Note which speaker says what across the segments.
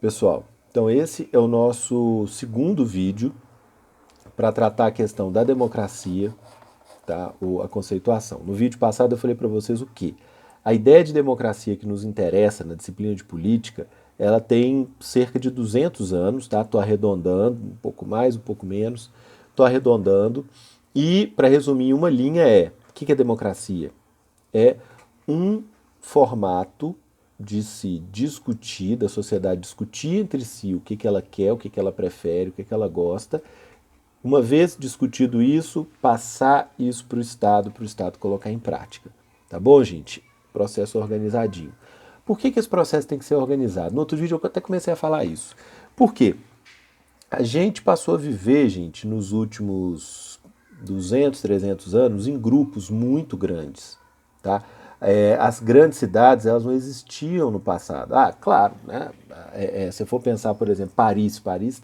Speaker 1: Pessoal, então esse é o nosso segundo vídeo para tratar a questão da democracia, tá? Ou a conceituação. No vídeo passado eu falei para vocês o quê? A ideia de democracia que nos interessa na disciplina de política, ela tem cerca de 200 anos, tá? Estou arredondando, um pouco mais, um pouco menos, estou arredondando. E, para resumir em uma linha, o que é democracia? É um formato de se discutir, da sociedade discutir entre si o que ela quer, o que ela prefere, o que ela gosta. Uma vez discutido isso, passar isso para o Estado colocar em prática. Tá bom, gente? Processo organizadinho. Por que esse processo tem que ser organizado? No outro vídeo eu até comecei a falar isso. Por quê? A gente passou a viver, gente, nos últimos 200, 300 anos, em grupos muito grandes, tá? As grandes cidades, elas não existiam no passado. Ah, claro, né? Se for pensar, por exemplo, Paris Paris,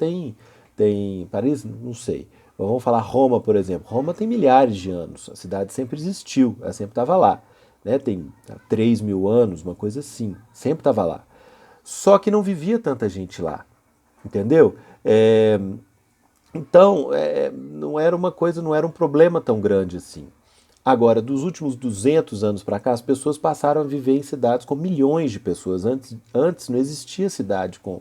Speaker 1: não sei. Mas vamos falar Roma, por exemplo. Roma tem milhares de anos, a cidade sempre existiu, ela sempre estava lá, né? Tem 3 mil anos, uma coisa assim, sempre estava lá. Só que não vivia tanta gente lá, entendeu? É, então, não era uma coisa, não era um problema tão grande assim. Agora, dos últimos 200 anos para cá, as pessoas passaram a viver em cidades com milhões de pessoas. Antes não existia cidade com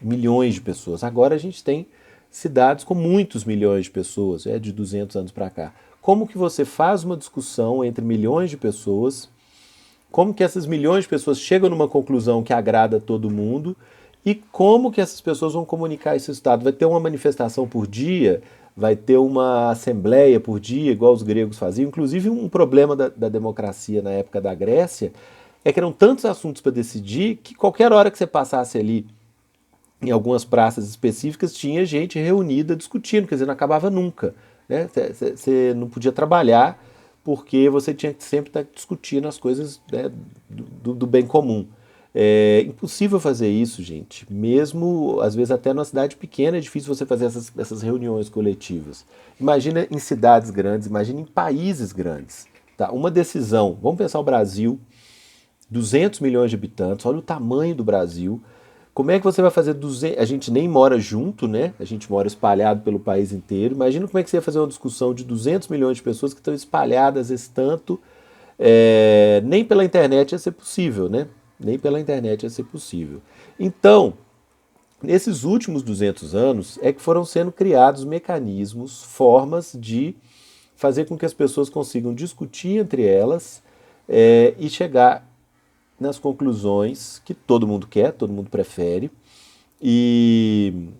Speaker 1: milhões de pessoas. Agora a gente tem cidades com muitos milhões de pessoas, de 200 anos para cá. Como que você faz uma discussão entre milhões de pessoas, como que essas milhões de pessoas chegam numa conclusão que agrada a todo mundo e como que essas pessoas vão comunicar esse resultado? Vai ter uma manifestação por dia, vai ter uma assembleia por dia, igual os gregos faziam. Inclusive, um problema da democracia na época da Grécia é que eram tantos assuntos para decidir que qualquer hora que você passasse ali em algumas praças específicas tinha gente reunida discutindo, quer dizer, não acabava nunca. Né? Você não podia trabalhar porque você tinha que sempre estar discutindo as coisas, né, do bem comum. É impossível fazer isso, gente. Mesmo, às vezes, até numa cidade pequena é difícil você fazer essas reuniões coletivas. Imagina em cidades grandes, imagina em países grandes. Tá? Uma decisão, vamos pensar o Brasil, 200 milhões de habitantes, olha o tamanho do Brasil. Como é que você vai fazer 200... A gente nem mora junto, né? A gente mora espalhado pelo país inteiro. Imagina como é que você ia fazer uma discussão de 200 milhões de pessoas que estão espalhadas esse tanto. Nem pela internet ia ser possível, né? Nem pela internet ia ser possível. Então, nesses últimos 200 anos é que foram sendo criados mecanismos, formas de fazer com que as pessoas consigam discutir entre elas e chegar nas conclusões que todo mundo quer, todo mundo prefere, e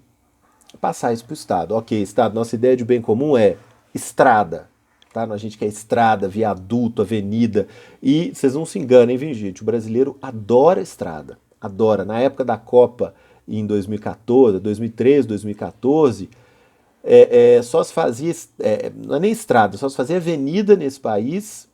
Speaker 1: passar isso para o Estado. Ok, Estado, nossa ideia de bem comum é estrada. Tá? A gente quer estrada, viaduto, avenida. E vocês não se enganem, viu, gente? O brasileiro adora estrada. Adora. Na época da Copa, em 2014, 2013, 2014, só se fazia, não é nem estrada, só se fazia avenida nesse país.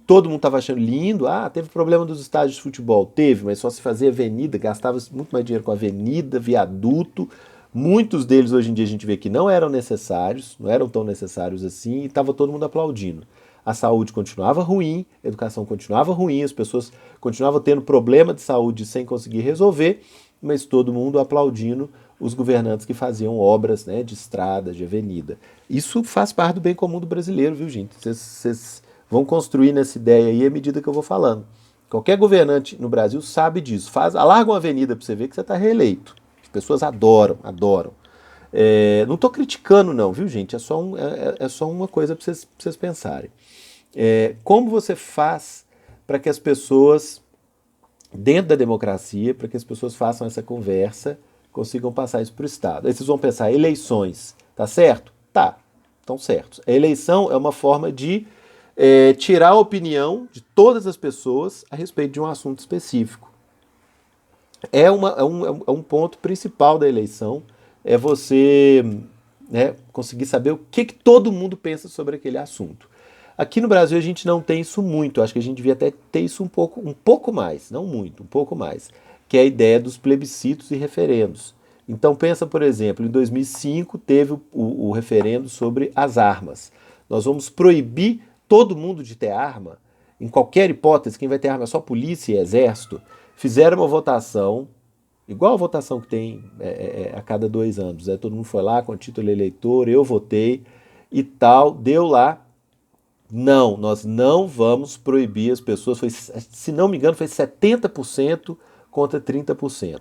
Speaker 1: Todo mundo estava achando lindo. Ah, teve problema dos estádios de futebol. Teve, mas só se fazia avenida, gastava muito mais dinheiro com avenida, viaduto. Muitos deles hoje em dia a gente vê que não eram necessários, não eram tão necessários assim, e estava todo mundo aplaudindo. A saúde continuava ruim, a educação continuava ruim, as pessoas continuavam tendo problema de saúde sem conseguir resolver, mas todo mundo aplaudindo os governantes que faziam obras, né, de estrada, de avenida. Isso faz parte do bem comum do brasileiro, viu, gente? Vocês vão construir nessa ideia aí à medida que eu vou falando. Qualquer governante no Brasil sabe disso. Alarga uma avenida para você ver que você está reeleito. As pessoas adoram, adoram. Não estou criticando, não, viu, gente? É só uma coisa para vocês pensarem. Como você faz para que as pessoas, dentro da democracia, para que as pessoas façam essa conversa, consigam passar isso para o Estado? Aí vocês vão pensar, eleições, tá certo? Tá, estão certos. A eleição é uma forma de tirar a opinião de todas as pessoas a respeito de um assunto específico. É um ponto principal da eleição, é você, né, conseguir saber o que todo mundo pensa sobre aquele assunto. Aqui no Brasil a gente não tem isso muito, acho que a gente devia até ter isso um pouco mais, não muito, um pouco mais, que é a ideia dos plebiscitos e referendos. Então pensa, por exemplo, em 2005 teve o referendo sobre as armas. Nós vamos proibir todo mundo de ter arma? Em qualquer hipótese, quem vai ter arma é só polícia e exército? Fizeram uma votação, Igual a votação que tem a cada 2 anos. Todo mundo foi lá com o título eleitor, eu votei e tal, deu lá. Não, nós não vamos proibir as pessoas. Foi, se não me engano, foi 70% contra 30%.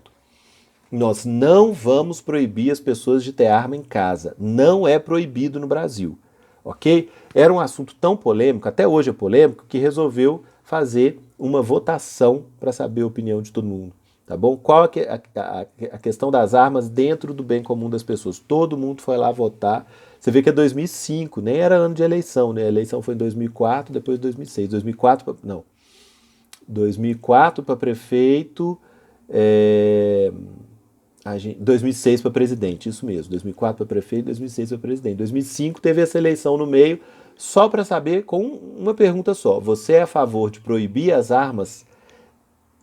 Speaker 1: Nós não vamos proibir as pessoas de ter arma em casa. Não é proibido no Brasil, ok? Era um assunto tão polêmico, até hoje é polêmico, que resolveu fazer uma votação para saber a opinião de todo mundo, tá bom? Qual a questão das armas dentro do bem comum das pessoas? Todo mundo foi lá votar. Você vê que é 2005, nem era ano de eleição, né? A eleição foi em 2004, depois 2006. 2004, não. 2004 para prefeito, 2006 para presidente, isso mesmo. 2004 para prefeito, 2006 para presidente. 2005 teve essa eleição no meio, só para saber, com uma pergunta só. Você é a favor de proibir as armas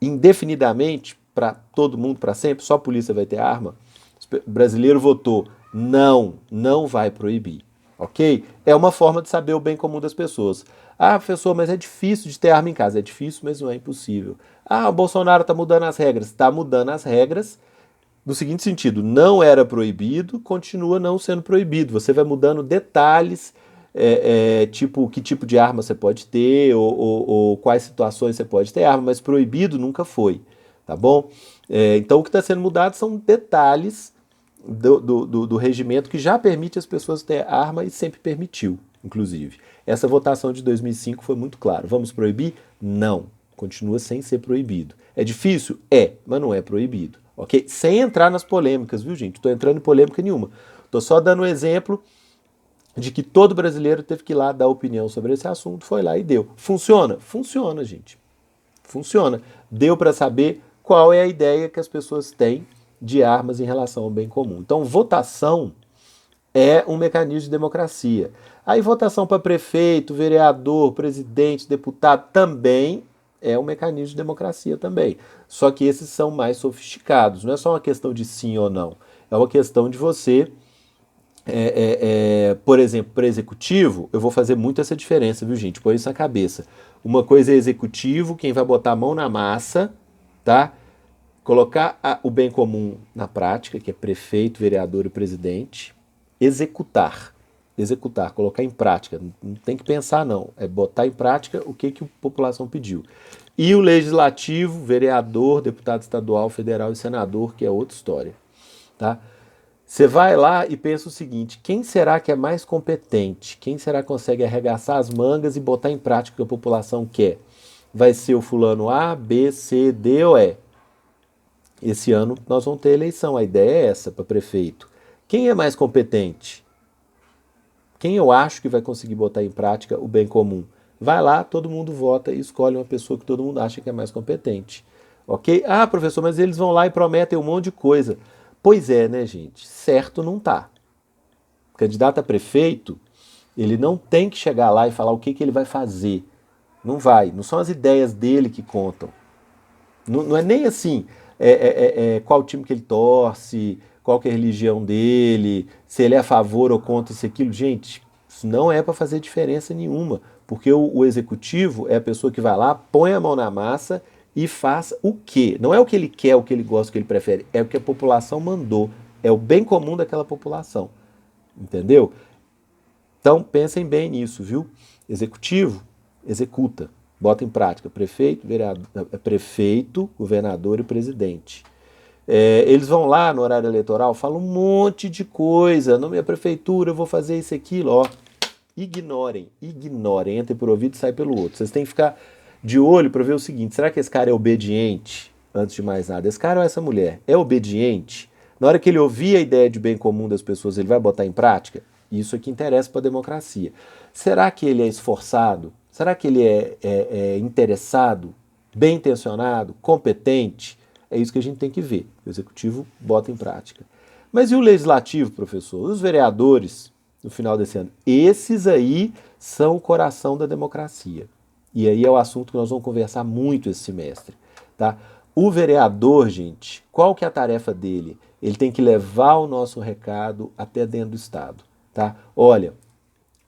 Speaker 1: indefinidamente para todo mundo, para sempre? Só a polícia vai ter arma? O brasileiro votou não, não vai proibir, ok? É uma forma de saber o bem comum das pessoas. Ah, professor, mas é difícil de ter arma em casa. É difícil, mas não é impossível. Ah, o Bolsonaro está mudando as regras. Está mudando as regras no seguinte sentido: não era proibido, continua não sendo proibido. Você vai mudando detalhes, tipo que tipo de arma você pode ter, ou quais situações você pode ter arma, mas proibido nunca foi, tá bom? Então o que está sendo mudado são detalhes do regimento que já permite as pessoas ter arma e sempre permitiu, inclusive. Essa votação de 2005 foi muito clara. Vamos proibir? Não. Continua sem ser proibido. É difícil? É, mas não é proibido. Ok? Sem entrar nas polêmicas, viu, gente? Não estou entrando em polêmica nenhuma. Estou só dando um exemplo de que todo brasileiro teve que ir lá dar opinião sobre esse assunto, foi lá e deu. Funciona? Funciona, gente. Funciona. Deu para saber qual é a ideia que as pessoas têm de armas em relação ao bem comum. Então, votação é um mecanismo de democracia. Aí, votação para prefeito, vereador, presidente, deputado também é um mecanismo de democracia também. Só que esses são mais sofisticados. Não é só uma questão de sim ou não. É uma questão de você, por exemplo, para executivo, eu vou fazer muito essa diferença, viu, gente? Põe isso na cabeça. Uma coisa é executivo, quem vai botar a mão na massa, tá? Colocar o bem comum na prática, que é prefeito, vereador e presidente. Executar. Executar, colocar em prática. Não tem que pensar, não. É botar em prática o que a população pediu. E o legislativo, vereador, deputado estadual, federal e senador, que é outra história. Tá? Você vai lá e pensa o seguinte: quem será que é mais competente? Quem será que consegue arregaçar as mangas e botar em prática o que a população quer? Vai ser o fulano A, B, C, D ou E? Esse ano nós vamos ter eleição. A ideia é essa para prefeito. Quem é mais competente? Quem eu acho que vai conseguir botar em prática o bem comum? Vai lá, todo mundo vota e escolhe uma pessoa que todo mundo acha que é mais competente. Ok? Ah, professor, mas eles vão lá e prometem um monte de coisa. Pois é, né, gente? Certo não tá. O candidato a prefeito, ele não tem que chegar lá e falar o que ele vai fazer. Não vai. Não são as ideias dele que contam. Não é nem assim qual time que ele torce, qual que é a religião dele, se ele é a favor ou contra isso e aquilo. Gente, isso não é para fazer diferença nenhuma, porque o executivo é a pessoa que vai lá, põe a mão na massa e faz o quê? Não é o que ele quer, o que ele gosta, o que ele prefere, é o que a população mandou, é o bem comum daquela população, entendeu? Então pensem bem nisso, viu? Executivo, executa, bota em prática. Prefeito, vereador, prefeito, governador e presidente. Eles vão lá no horário eleitoral, falam um monte de coisa. Na minha prefeitura eu vou fazer isso e aquilo. Ó, ignorem, ignorem. Entra por ouvido e sai pelo outro. Vocês têm que ficar de olho para ver o seguinte: será que esse cara é obediente? Antes de mais nada, esse cara ou essa mulher é obediente? Na hora que ele ouvir a ideia de bem comum das pessoas, ele vai botar em prática? Isso é que interessa para a democracia. Será que ele é esforçado? Será que ele é interessado, bem intencionado, competente? É isso que a gente tem que ver. O executivo bota em prática. Mas e o legislativo, professor? Os vereadores, no final desse ano? Esses aí são o coração da democracia. E aí é o assunto que nós vamos conversar muito esse semestre. Tá? O vereador, gente, qual que é a tarefa dele? Ele tem que levar o nosso recado até dentro do Estado. Tá? Olha,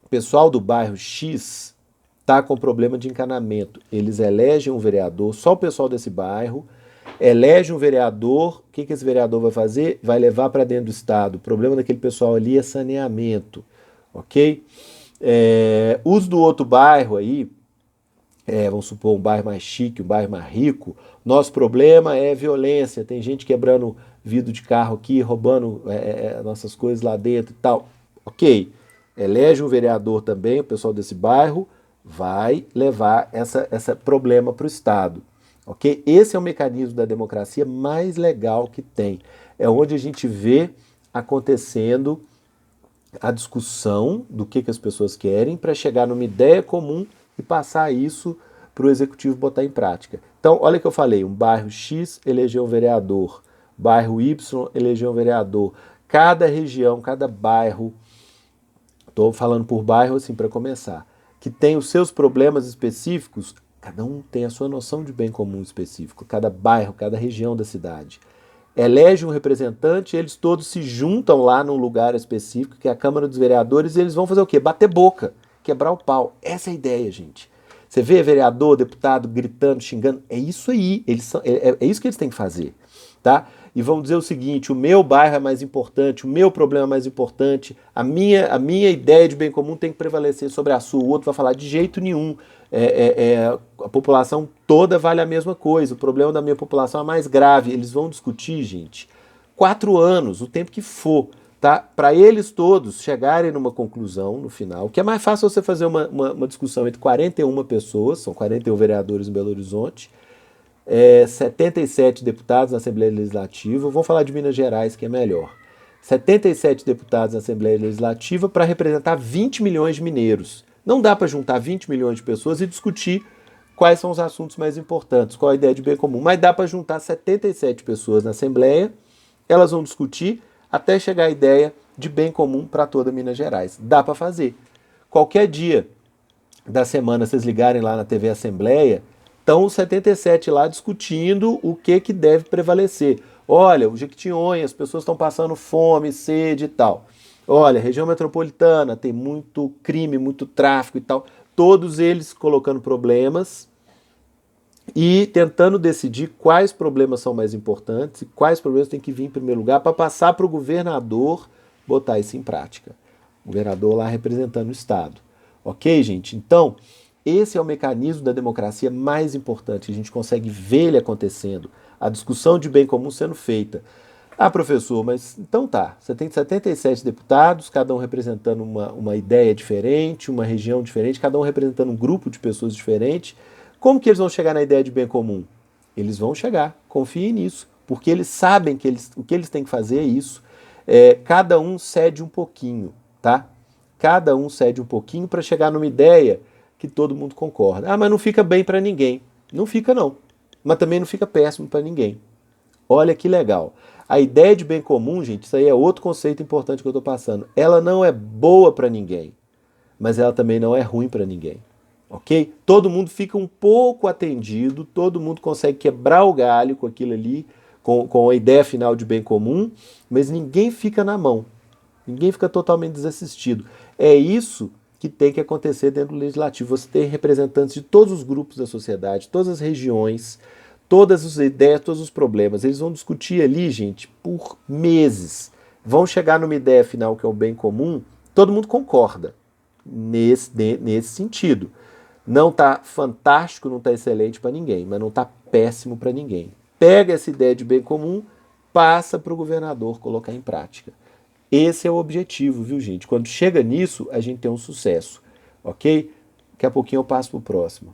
Speaker 1: o pessoal do bairro X está com problema de encanamento. Eles elegem um vereador, só o pessoal desse bairro, Elege um vereador, o que esse vereador vai fazer? Vai levar para dentro do Estado. O problema daquele pessoal ali é saneamento, ok? Os do outro bairro aí, vamos supor um bairro mais chique, um bairro mais rico, nosso problema é violência, tem gente quebrando vidro de carro aqui, roubando nossas coisas lá dentro e tal. Ok, elege um vereador também, o pessoal desse bairro vai levar esse problema para o Estado. Ok? Esse é o mecanismo da democracia mais legal que tem. É onde a gente vê acontecendo a discussão do que as pessoas querem para chegar numa ideia comum e passar isso para o executivo botar em prática. Então, olha o que eu falei, um bairro X elegeu um vereador, bairro Y elegeu um vereador. Cada região, cada bairro, estou falando por bairro assim para começar, que tem os seus problemas específicos, cada um tem a sua noção de bem comum específico, cada bairro, cada região da cidade. Elege um representante, eles todos se juntam lá num lugar específico, que é a Câmara dos Vereadores, e eles vão fazer o quê? Bater boca, quebrar o pau. Essa é a ideia, gente. Você vê vereador, deputado gritando, xingando, é isso aí, é isso que eles têm que fazer, tá? E vamos dizer o seguinte, o meu bairro é mais importante, o meu problema é mais importante, a minha ideia de bem comum tem que prevalecer sobre a sua, o outro vai falar de jeito nenhum, a população toda vale a mesma coisa, o problema da minha população é mais grave, eles vão discutir, gente, 4 anos, o tempo que for, tá? Para eles todos chegarem numa conclusão no final, que é mais fácil você fazer uma discussão entre 41 pessoas, são 41 vereadores em Belo Horizonte, 77 deputados na Assembleia Legislativa, vamos falar de Minas Gerais, que é melhor. 77 deputados na Assembleia Legislativa para representar 20 milhões de mineiros. Não dá para juntar 20 milhões de pessoas e discutir quais são os assuntos mais importantes, qual a ideia de bem comum, mas dá para juntar 77 pessoas na Assembleia, elas vão discutir até chegar a ideia de bem comum para toda Minas Gerais. Dá para fazer. Qualquer dia da semana, vocês ligarem lá na TV Assembleia, estão os 77 lá discutindo o que deve prevalecer. Olha, o Jequitinhonha, as pessoas estão passando fome, sede e tal. Olha, região metropolitana tem muito crime, muito tráfico e tal. Todos eles colocando problemas e tentando decidir quais problemas são mais importantes e quais problemas têm que vir em primeiro lugar para passar para o governador botar isso em prática. O governador lá representando o Estado. Ok, gente? Então, esse é o mecanismo da democracia mais importante. A gente consegue ver ele acontecendo. A discussão de bem comum sendo feita. Ah, professor, mas então tá. Você tem 77 deputados, cada um representando uma ideia diferente, uma região diferente, cada um representando um grupo de pessoas diferente. Como que eles vão chegar na ideia de bem comum? Eles vão chegar, confiem nisso, porque eles sabem que o que eles têm que fazer é isso. Cada um cede um pouquinho, tá? Cada um cede um pouquinho para chegar numa ideia que todo mundo concorda. Ah, mas não fica bem para ninguém. Não fica não, mas também não fica péssimo para ninguém. Olha que legal. A ideia de bem comum, gente, isso aí é outro conceito importante que eu estou passando. Ela não é boa para ninguém, mas ela também não é ruim para ninguém. Ok? Todo mundo fica um pouco atendido, todo mundo consegue quebrar o galho com aquilo ali, com a ideia final de bem comum, mas ninguém fica na mão. Ninguém fica totalmente desassistido. É isso que tem que acontecer dentro do legislativo. Você tem representantes de todos os grupos da sociedade, todas as regiões, todas as ideias, todos os problemas. Eles vão discutir ali, gente, por meses. Vão chegar numa ideia final que é o bem comum, todo mundo concorda nesse sentido. Não está fantástico, não está excelente para ninguém, mas não está péssimo para ninguém. Pega essa ideia de bem comum, passa para o governador colocar em prática. Esse é o objetivo, viu, gente? Quando chega nisso, a gente tem um sucesso, ok? Daqui a pouquinho eu passo para o próximo.